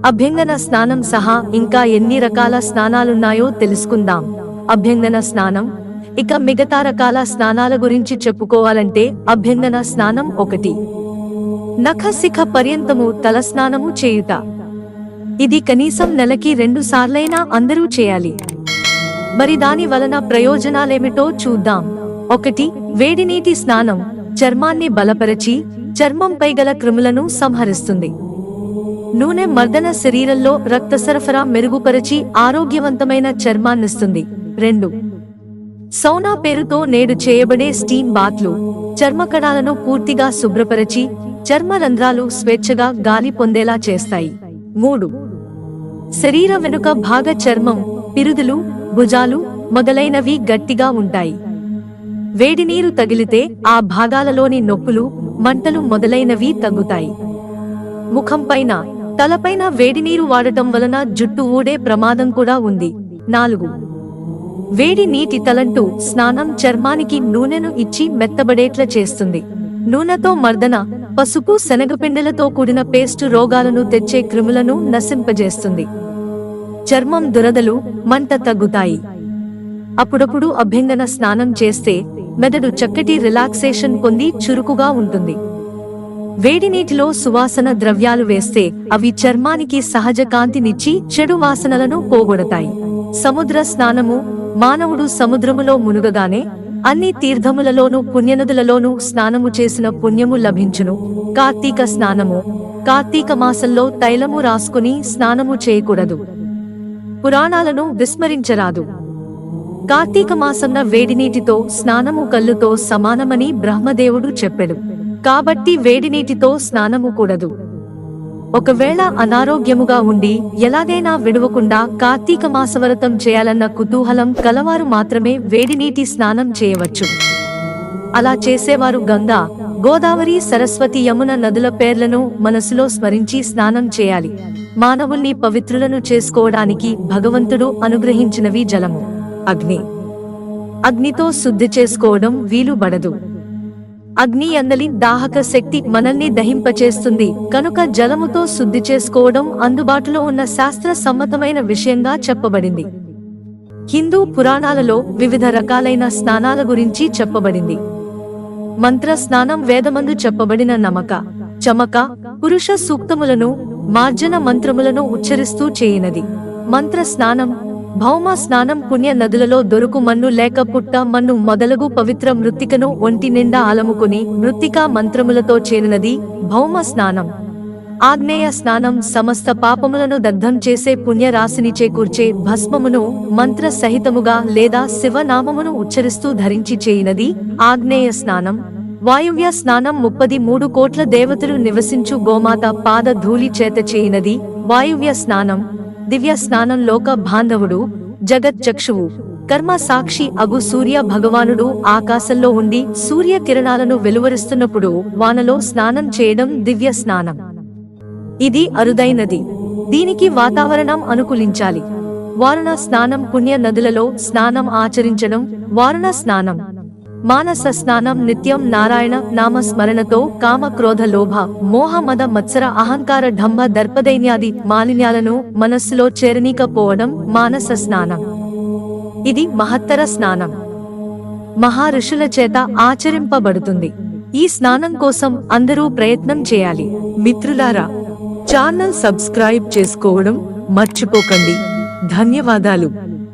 అభ్యంగన స్నానం సహా ఇంకా ఎన్ని రకాల స్నానాలున్నాయో తెలుసుకుందాం. అభ్యంగన స్నానం. ఇక మిగతా రకాల స్నానాల గురించి చెప్పుకోవాలంటే అభ్యంగన స్నానం 1. నఖశిఖ పర్యంతము తలస్నానము చేయుట. ఇది కనీసం నెలకి 2 సార్లైనా అందరూ చేయాలి. మరి దాని వలన ప్రయోజనాలేమిటో చూద్దాం. 1. వేడినీటి స్నానం చర్మాన్ని బలపరచి చర్మంపై గల క్రిములను సంహరిస్తుంది. నూనె మర్దన శరీరంలో రక్త సరఫరా మెరుగుపరిచి ఆరోగ్యవంతమైన చర్మాన్నిస్తుంది. 2. సౌనా పేరుతో నేడు చేయబడే స్టీమ్ బాత్లు చర్మకణాలను పూర్తిగా శుభ్రపరిచి చర్మ రంధ్రాలు స్వేచ్ఛగా గాలి పొందేలా చేస్తాయి. 3. శరీర వెనుక భాగ చర్మం, పిరుదులు, భుజాలు మొదలైనవి గట్టిగా ఉంటాయి. వేడినీరు తగిలితే ఆ భాగాలలోని నొప్పులు, మంటలు మొదలైనవి తగ్గుతాయి. ముఖంపైన, తలపైన వేడినీరు వాడటం వలన జుట్టు ఊడే ప్రమాదం కూడా ఉంది. 4. వేడి నీటి తలంటూ స్నానం చర్మానికి నూనెను ఇచ్చి మెత్తబడేట్ల చేస్తుంది. నూనెతో మర్దన, పసుపు, శనగపిండిలతో కూడిన పేస్టు రోగాలను తెచ్చే క్రిములను నశింపజేస్తుంది. చర్మం దురదలు, మంట తగ్గుతాయి. అప్పుడప్పుడు అభ్యంగన స్నానం చేస్తే మెదడు చక్కటి రిలాక్సేషన్ పొంది చురుకుగా ఉంటుంది. వేడి నీటిలో సువాసన ద్రవ్యాలు వేస్తే అవి చర్మానికి సహజ కాంతినిచ్చి చెడు వాసనలను పోగొడతాయి. సముద్ర స్నానము. మానవుడు సముద్రములో మునుగగానే అన్ని తీర్థములలోనూ పుణ్యనదులలోనూ స్నానము చేసిన పుణ్యము లభించును. కార్తీక స్నానము. కార్తీక మాసంలో తైలము రాసుకుని స్నానము చేయకూడదు. పురాణాలను విస్మరించరాదు. కార్తీక మాసంన వేడినీటితో స్నానము కల్లుతో సమానమని బ్రహ్మదేవుడు చెప్పెడు. కాబట్టి వేడినీటితో స్నానము కూడదు. ఒకవేళ అనారోగ్యముగా ఉండి ఎలాగైనా విడవకుండా కార్తీక మాసవ్రతం చేయాలన్న కుతూహలం కలవారు మాత్రమే వేడినీటి స్నానం చేయవచ్చు. అలా చేసేవారు గంగా, గోదావరి, సరస్వతి, యమున నదుల పేర్లను మనసులో స్మరించి స్నానం చేయాలి. మానవుల్ని పవిత్రులను చేసుకోవడానికి భగవంతుడు అనుగ్రహించినవి జలము, అగ్ని. అగ్నితో శుద్ధి చేసుకోవడం వీలుబడదు. అగ్ని అందలి దాహక శక్తి మనల్ని దహింపచేస్తుంది కనుక జలముతో శుద్ధి చేసుకోవడం అందుబాటులో ఉన్న శాస్త్ర సమ్మతమైన విషయంగా చెప్పబడింది. హిందూ పురాణాలలో వివిధ రకాలైన స్నానాల గురించి చెప్పబడింది. మంత్ర స్నానం వేదమందు చెప్పబడిన నమక, చమక, పురుష సూక్తములను, మార్జన మంత్రములను ఉచ్చరిస్తూ చేయనది. మంత్ర స్నానం. భౌమ స్నానం పుణ్య నదులలో దొరుకు మన్ను లేక పుట్ట మన్ను మొదలగు పవిత్ర మృత్తికను ఒంటి నిండా అలముకుని మృత్తికా మంత్రములతో చేరినది భౌమ స్నానం. ఆగ్నేయ స్నానం. సమస్త పాపములను దగ్ధం చేసే పుణ్య రాశిని చేకూర్చే భస్మమును మంత్ర సహితముగా లేదా శివనామమును ఉచ్చరిస్తూ ధరించి చేయినది ఆగ్నేయ స్నానం. వాయువ్య స్నానం. 33 కోట్ల దేవతలు నివసించు గోమాత పాద ధూళి చేత చేయినది వాయువ్య స్నానం. దివ్య స్నానం. లోక బాంధవుడు, జగజ్జక్షువు, కర్మ సాక్షి అగు సూర్య భగవానుడు ఆకాశంలో ఉండి సూర్య కిరణాలను వెలువరిస్తున్నప్పుడు వానలో స్నానం చేయడం దివ్య స్నానం. ఇది అరుదైనది. దీనికి వాతావరణం అనుకూలించాలి. వారుణ స్నానం. పుణ్య నదులలో స్నానం ఆచరించడం వారుణ స్నానం. మానస స్నానం. నిత్యం నారాయణ నామ స్మరణతో కామ, క్రోధ, లోభ, మోహ, మద, మత్సర, అహంకార, ఢంభ, దర్పదైన్యాది మాలిన్యాలను మనస్సులో చేరనీకపోవడం మానస స్నానం. ఇది మహత్తర స్నానం. మహారుషుల చేత ఆచరింపబడుతుంది. ఈ స్నానం కోసం అందరూ ప్రయత్నం చేయాలి. మిత్రులారా, ఛానల్ సబ్స్క్రైబ్ చేసుకోవడం మర్చిపోకండి. ధన్యవాదాలు.